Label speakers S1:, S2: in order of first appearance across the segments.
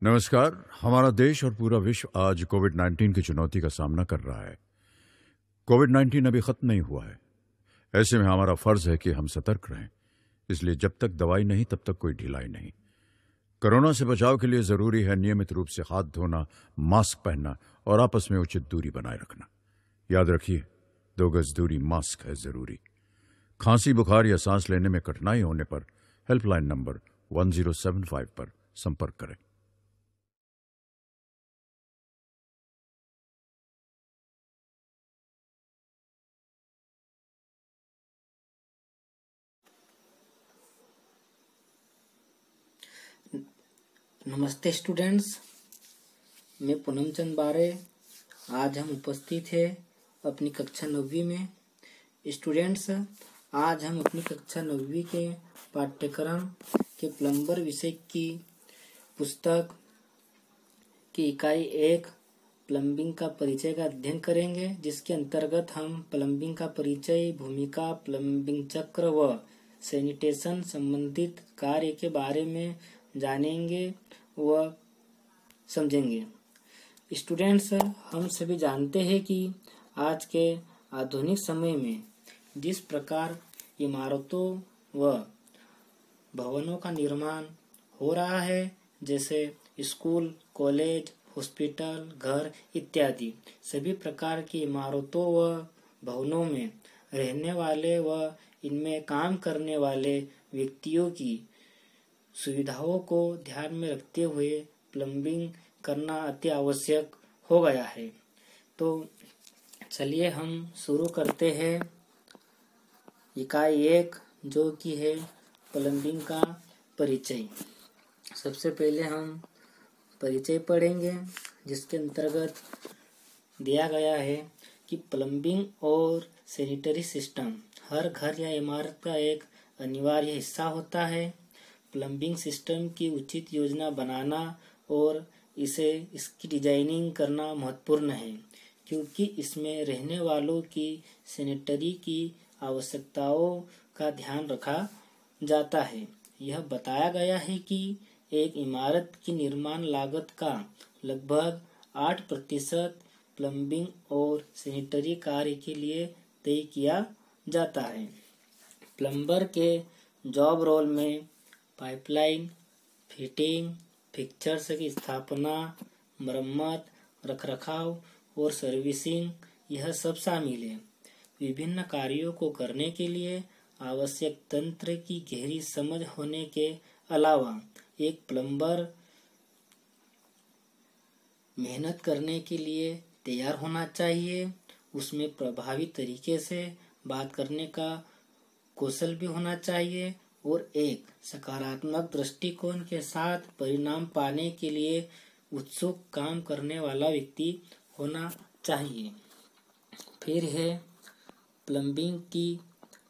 S1: नमस्कार। हमारा देश और पूरा विश्व आज कोविड-19 की चुनौती का सामना कर रहा है। कोविड-19 अभी खत्म नहीं हुआ है। ऐसे में हमारा फर्ज है कि हम सतर्क रहें। इसलिए जब तक दवाई नहीं तब तक कोई ढिलाई नहीं। कोरोना से बचाव के लिए जरूरी है नियमित रूप से हाथ धोना, मास्क पहनना और आपस में उचित दूरी बनाए रखना। याद रखिए, 2 गज दूरी, मास्क है जरूरी। खांसी, बुखार या सांस लेने में कठिनाई होने पर हेल्पलाइन नंबर 1075 पर संपर्क करें।
S2: नमस्ते स्टूडेंट्स, मैं पूनम चंद बारे। आज हम उपस्थित हैं अपनी कक्षा 9वीं में। स्टूडेंट्स, आज हम अपनी कक्षा 9वीं के पाठ्यक्रम के प्लम्बर विषय की पुस्तक की इकाई 1 प्लम्बिंग का परिचय का अध्ययन करेंगे, जिसके अंतर्गत हम प्लम्बिंग का परिचय, भूमिका, प्लम्बिंग चक्र व सैनिटेशन संबंधित कार्य के बारे में जानेंगे व समझेंगे। स्टूडेंट्स, हम सभी जानते हैं कि आज के आधुनिक समय में जिस प्रकार इमारतों व भवनों का निर्माण हो रहा है, जैसे स्कूल, कॉलेज, हॉस्पिटल, घर इत्यादि, सभी प्रकार की इमारतों व भवनों में रहने वाले व इनमें काम करने वाले व्यक्तियों की सुविधाओं को ध्यान में रखते हुए प्लम्बिंग करना अति आवश्यक हो गया है। तो चलिए हम शुरू करते हैं इकाई 1, जो कि है प्लम्बिंग का परिचय। सबसे पहले हम परिचय पढ़ेंगे, जिसके अंतर्गत दिया गया है कि प्लम्बिंग और सैनिटरी सिस्टम हर घर या इमारत का एक अनिवार्य हिस्सा होता है। प्लम्बिंग सिस्टम की उचित योजना बनाना और इसकी डिजाइनिंग करना महत्वपूर्ण है, क्योंकि इसमें रहने वालों की सैनिटरी की आवश्यकताओं का ध्यान रखा जाता है। यह बताया गया है कि एक इमारत की निर्माण लागत का लगभग 8% प्लम्बिंग और सैनिटरी कार्य के लिए तय किया जाता है। प्लम्बर के जॉब रोल में पाइपलाइन फिटिंग, फिक्चर्स की स्थापना, मरम्मत, रखरखाव और सर्विसिंग, यह सब शामिल है। विभिन्न कार्यों को करने के लिए आवश्यक तंत्र की गहरी समझ होने के अलावा एक प्लम्बर मेहनत करने के लिए तैयार होना चाहिए। उसमें प्रभावी तरीके से बात करने का कौशल भी होना चाहिए और एक सकारात्मक दृष्टिकोण के साथ परिणाम पाने के लिए उत्सुक काम करने वाला व्यक्ति होना चाहिए। फिर है प्लम्बिंग की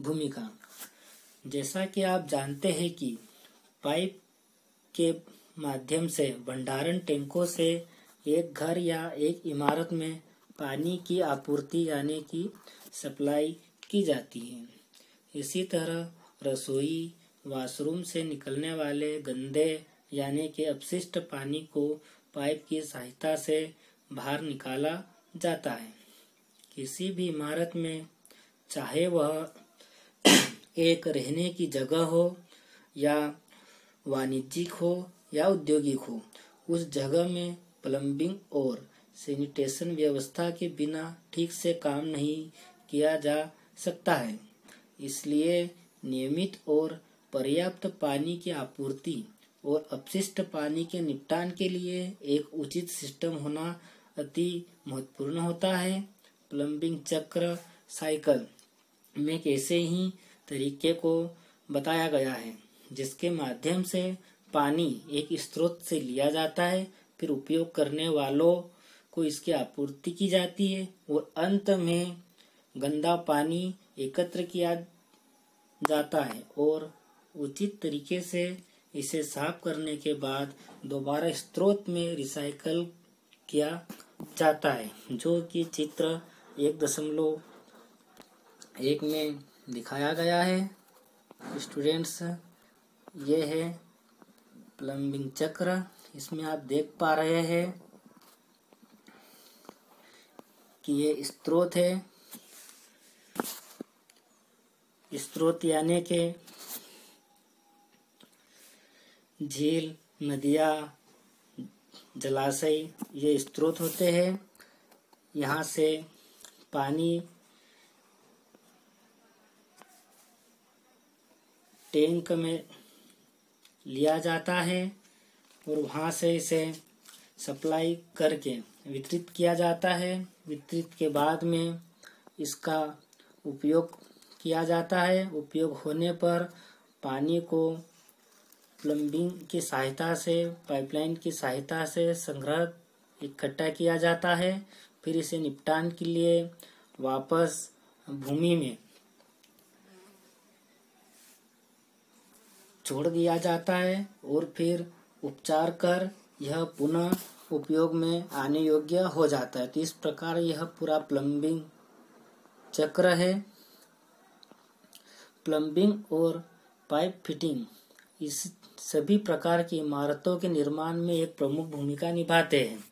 S2: भूमिका। जैसा कि आप जानते हैं कि पाइप के माध्यम से भंडारण टैंकों से एक घर या एक इमारत में पानी की आपूर्ति यानी कि सप्लाई की जाती है। इसी तरह रसोई, वॉशरूम से निकलने वाले गंदे यानी कि अपशिष्ट पानी को पाइप की सहायता से बाहर निकाला जाता है। किसी भी इमारत में, चाहे वह एक रहने की जगह हो या वाणिज्यिक हो या औद्योगिक हो, उस जगह में प्लम्बिंग और सैनिटेशन व्यवस्था के बिना ठीक से काम नहीं किया जा सकता है। इसलिए नियमित और पर्याप्त पानी की आपूर्ति और अपशिष्ट पानी के निपटान के लिए एक उचित सिस्टम होना अति महत्वपूर्ण होता है। प्लम्बिंग चक्र साइकिल में एक ऐसे ही तरीके को बताया गया है, जिसके माध्यम से पानी एक स्रोत से लिया जाता है, फिर उपयोग करने वालों को इसकी आपूर्ति की जाती है और अंत में गंदा पानी एकत्र किया जाता है और उचित तरीके से इसे साफ करने के बाद दोबारा स्रोत में रिसाइकल किया जाता है, जो कि चित्र 1.1 में दिखाया गया है। स्टूडेंट्स, ये है प्लम्बिंग चक्र। इसमें आप देख पा रहे हैं कि ये स्रोत है। स्रोत यानी कि झील, नदियाँ, जलाशय, ये स्रोत होते हैं। यहाँ से पानी टैंक में लिया जाता है और वहाँ से इसे सप्लाई करके वितरित किया जाता है। वितरित के बाद में इसका उपयोग किया जाता है। उपयोग होने पर पानी को प्लम्बिंग की सहायता से, पाइपलाइन की सहायता से संग्रह इकट्ठा किया जाता है। फिर इसे निपटान के लिए वापस भूमि में छोड़ दिया जाता है और फिर उपचार कर यह पुनः उपयोग में आने योग्य हो जाता है। तो इस प्रकार यह पूरा प्लम्बिंग चक्र है। प्लम्बिंग और पाइप फिटिंग इस सभी प्रकार की इमारतों के निर्माण में एक प्रमुख भूमिका निभाते हैं।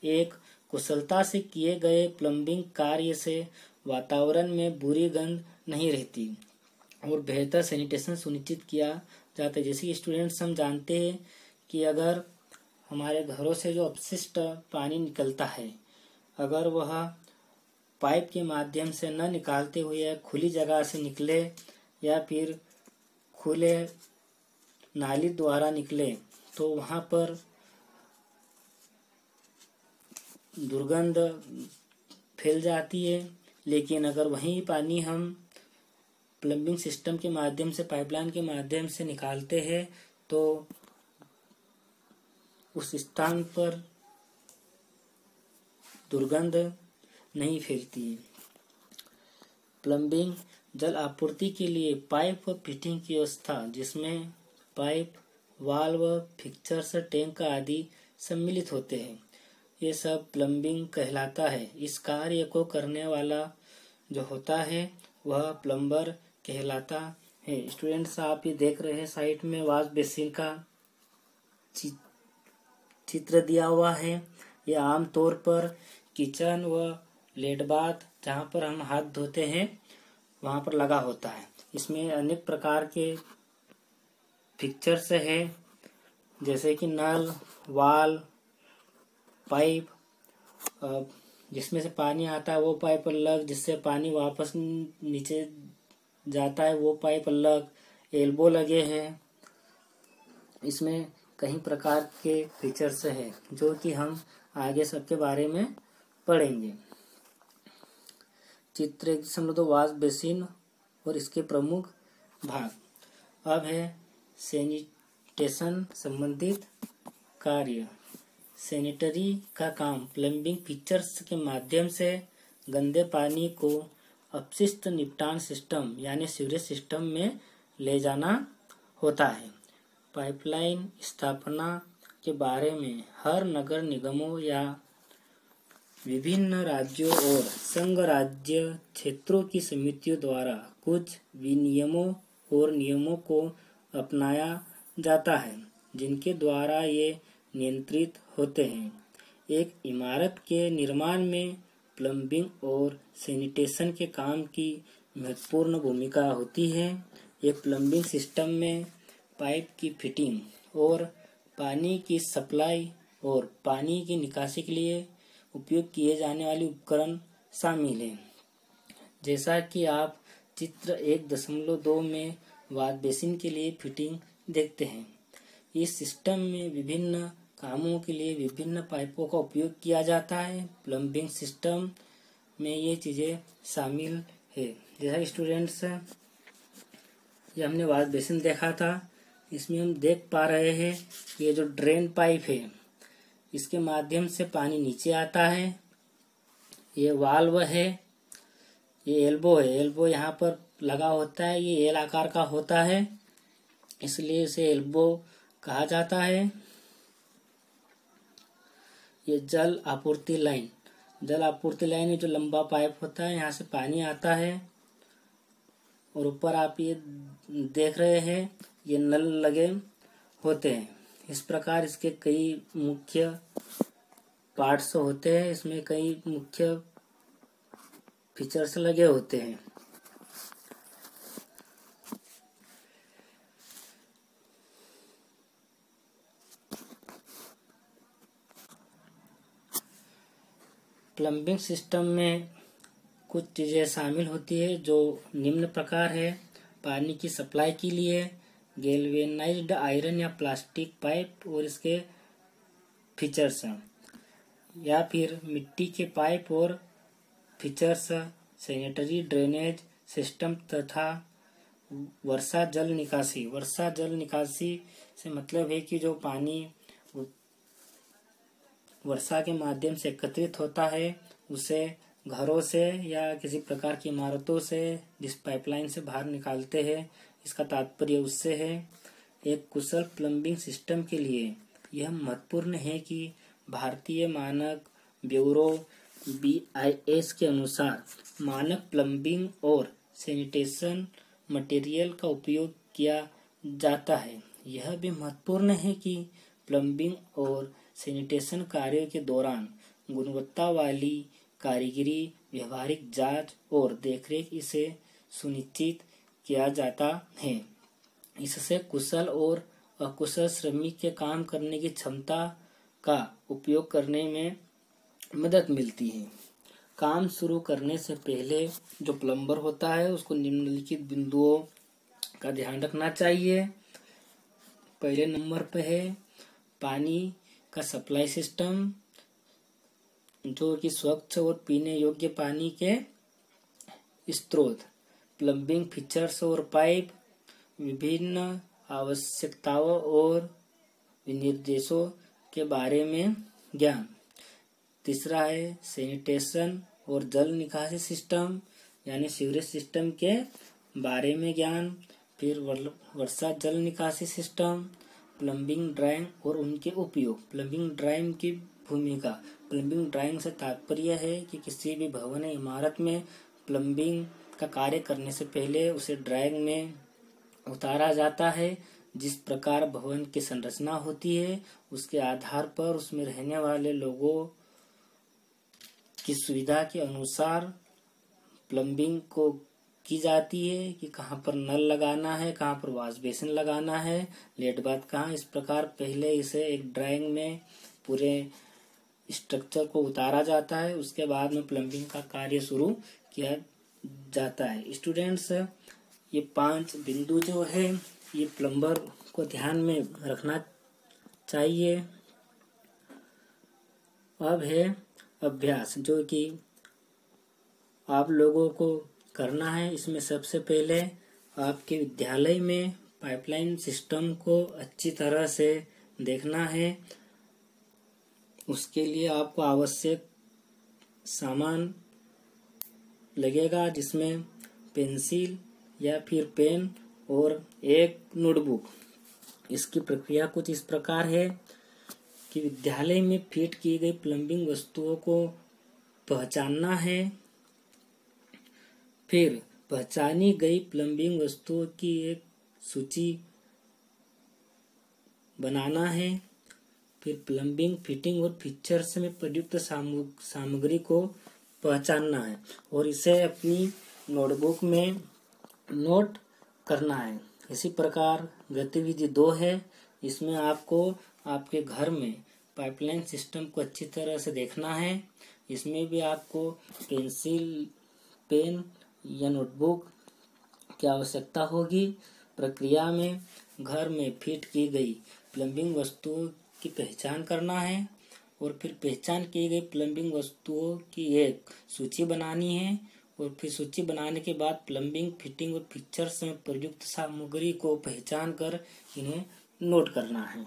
S2: एक कुशलता से किए गए प्लम्बिंग कार्य से वातावरण में बुरी गंध नहीं रहती और बेहतर सैनिटेशन सुनिश्चित किया जाता है। जैसे स्टूडेंट्स, हम जानते हैं कि अगर हमारे घरों से जो अपशिष्ट पानी निकलता है, अगर वह पाइप के माध्यम से न निकालते हुए खुली जगह से निकले या फिर खुले नाली द्वारा निकले तो वहाँ पर दुर्गंध फैल जाती है। लेकिन अगर वही पानी हम प्लम्बिंग सिस्टम के माध्यम से, पाइपलाइन के माध्यम से निकालते हैं तो उस स्थान पर दुर्गंध नहीं फैलती है। प्लम्बिंग जल आपूर्ति के लिए पाइप व फिटिंग की व्यवस्था, जिसमें पाइप, वाल्व, फिक्चर्स, टैंक आदि सम्मिलित होते हैं, ये सब प्लम्बिंग कहलाता है। इस कार्य को करने वाला जो होता है वह प्लम्बर कहलाता है। स्टूडेंट्स, आप ये देख रहे हैं साइड में वॉश बेसिन का चित्र दिया हुआ है। यह आमतौर पर किचन व लेट बाथ, जहाँ पर हम हाथ धोते हैं, वहाँ पर लगा होता है। इसमें अनेक प्रकार के फिक्चर्स है, जैसे कि नल, वाल, पाइप, जिसमें से पानी आता है वो पाइप अलग, जिससे पानी वापस नीचे जाता है वो पाइप अलग, एल्बो लगे हैं। इसमें कई प्रकार के फीचर्स हैं जो कि हम आगे सबके बारे में पढ़ेंगे। चित्र 1.2 वॉश बेसिन और इसके प्रमुख भाग। अब है सैनिटेशन संबंधित कार्य। सैनिटरी का काम प्लम्बिंग फीचर्स के माध्यम से गंदे पानी को अपशिष्ट निपटान सिस्टम यानी सीवरेज सिस्टम में ले जाना होता है। पाइपलाइन स्थापना के बारे में हर नगर निगमों या विभिन्न राज्यों और संघ राज्य क्षेत्रों की समितियों द्वारा कुछ विनियमों और नियमों को अपनाया जाता है, जिनके द्वारा ये नियंत्रित होते हैं। एक इमारत के निर्माण में प्लम्बिंग और सैनिटेशन के काम की महत्वपूर्ण भूमिका होती है। एक प्लम्बिंग सिस्टम में पाइप की फिटिंग और पानी की सप्लाई और पानी की निकासी के लिए उपयोग किए जाने वाले उपकरण शामिल हैं। जैसा कि आप चित्र 1.2 में वॉश बेसिन के लिए फिटिंग देखते हैं। इस सिस्टम में विभिन्न कामों के लिए विभिन्न पाइपों का उपयोग किया जाता है। प्लम्बिंग सिस्टम में ये चीज़ें शामिल है। जैसा स्टूडेंट्स, ये हमने वॉश बेसिन देखा था, इसमें हम देख पा रहे हैं कि ये जो ड्रेन पाइप है, इसके माध्यम से पानी नीचे आता है। ये वाल्व है, ये एल्बो है, एल्बो यहाँ पर लगा होता है, ये एल आकार का होता है, इसलिए इसे एल्बो कहा जाता है। ये जल आपूर्ति लाइन, जल आपूर्ति लाइन है जो लंबा पाइप होता है, यहाँ से पानी आता है और ऊपर आप ये देख रहे हैं ये नल लगे होते हैं। इस प्रकार इसके कई मुख्य पार्ट्स होते हैं, इसमें कई मुख्य फीचर्स लगे होते हैं। प्लम्बिंग सिस्टम में कुछ चीज़ें शामिल होती है जो निम्न प्रकार है। पानी की सप्लाई के लिए गैल्वेनाइज्ड आयरन या प्लास्टिक पाइप और इसके फीचर्स, या फिर मिट्टी के पाइप और फीचर्स, सैनिटरी ड्रेनेज सिस्टम तथा वर्षा जल निकासी। वर्षा जल निकासी से मतलब है कि जो पानी वर्षा के माध्यम से एकत्रित होता है उसे घरों से या किसी प्रकार की इमारतों से जिस पाइपलाइन से बाहर निकालते हैं, इसका तात्पर्य उससे है। एक कुशल प्लम्बिंग सिस्टम के लिए यह महत्वपूर्ण है कि भारतीय मानक ब्यूरो BIS के अनुसार मानक प्लम्बिंग और सैनिटेशन मटेरियल का उपयोग किया जाता है। यह भी महत्वपूर्ण है कि प्लम्बिंग और सैनिटेशन कार्यों के दौरान गुणवत्ता वाली कारीगरी, व्यवहारिक जांच और देखरेख इसे सुनिश्चित किया जाता है। इससे कुशल और अकुशल श्रमिक के काम करने की क्षमता का उपयोग करने में मदद मिलती है। काम शुरू करने से पहले जो प्लम्बर होता है उसको निम्नलिखित बिंदुओं का ध्यान रखना चाहिए। पहले नंबर पे है पानी का सप्लाई सिस्टम, जो कि स्वच्छ और पीने योग्य पानी के स्रोत। प्लम्बिंग फीचर्स और पाइप, विभिन्न आवश्यकताओं और विनिर्देशों के बारे में ज्ञान। तीसरा है सैनिटेशन और जल निकासी सिस्टम, यानी सीवरेज सिस्टम के बारे में ज्ञान। फिर वर्षा जल निकासी सिस्टम, प्लम्बिंग ड्राइंग और उनके उपयोग। प्लम्बिंग ड्राइंग की भूमिका। प्लम्बिंग ड्राइंग से तात्पर्य है कि किसी भी भवन या इमारत में प्लम्बिंग का कार्य करने से पहले उसे ड्राइंग में उतारा जाता है। जिस प्रकार भवन की संरचना होती है उसके आधार पर उसमें रहने वाले लोगों की सुविधा के अनुसार प्लम्बिंग को की जाती है कि कहाँ पर नल लगाना है, कहाँ पर वॉश बेसिन लगाना है, लेट बाथ कहाँ। इस प्रकार पहले इसे एक ड्राइंग में पूरे स्ट्रक्चर को उतारा जाता है, उसके बाद में प्लम्बिंग का कार्य शुरू किया जाता है। स्टूडेंट्स, ये 5 बिंदु जो है ये प्लम्बर को ध्यान में रखना चाहिए। अब है अभ्यास, जो कि आप लोगों को करना है। इसमें सबसे पहले आपके विद्यालय में पाइपलाइन सिस्टम को अच्छी तरह से देखना है। उसके लिए आपको आवश्यक सामान लगेगा, जिसमें पेंसिल या फिर पेन और एक नोटबुक। इसकी प्रक्रिया कुछ इस प्रकार है कि विद्यालय में फिट की गई प्लम्बिंग वस्तुओं को पहचानना है। फिर पहचानी गई प्लम्बिंग वस्तुओं की एक सूची बनाना है। फिर प्लम्बिंग फिटिंग और फीचर्स में प्रयुक्त सामग्री को पहचानना है और इसे अपनी नोटबुक में नोट करना है। इसी प्रकार गतिविधि 2 है। इसमें आपको आपके घर में पाइपलाइन सिस्टम को अच्छी तरह से देखना है। इसमें भी आपको पेंसिल, पेन या नोटबुक की आवश्यकता होगी। प्रक्रिया में घर में फिट की गई प्लम्बिंग वस्तुओं की पहचान करना है और फिर पहचान की गई प्लम्बिंग वस्तुओं की एक सूची बनानी है और फिर सूची बनाने के बाद प्लम्बिंग फिटिंग और फीचर्स में प्रयुक्त सामग्री को पहचान कर इन्हें नोट करना है।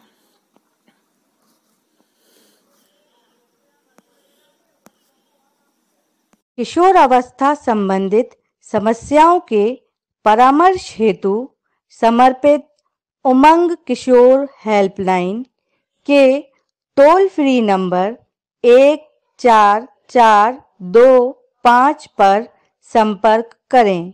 S3: किशोर अवस्था संबंधित समस्याओं के परामर्श हेतु समर्पित उमंग किशोर हेल्पलाइन के टोल फ्री नंबर 144225 पर संपर्क करें।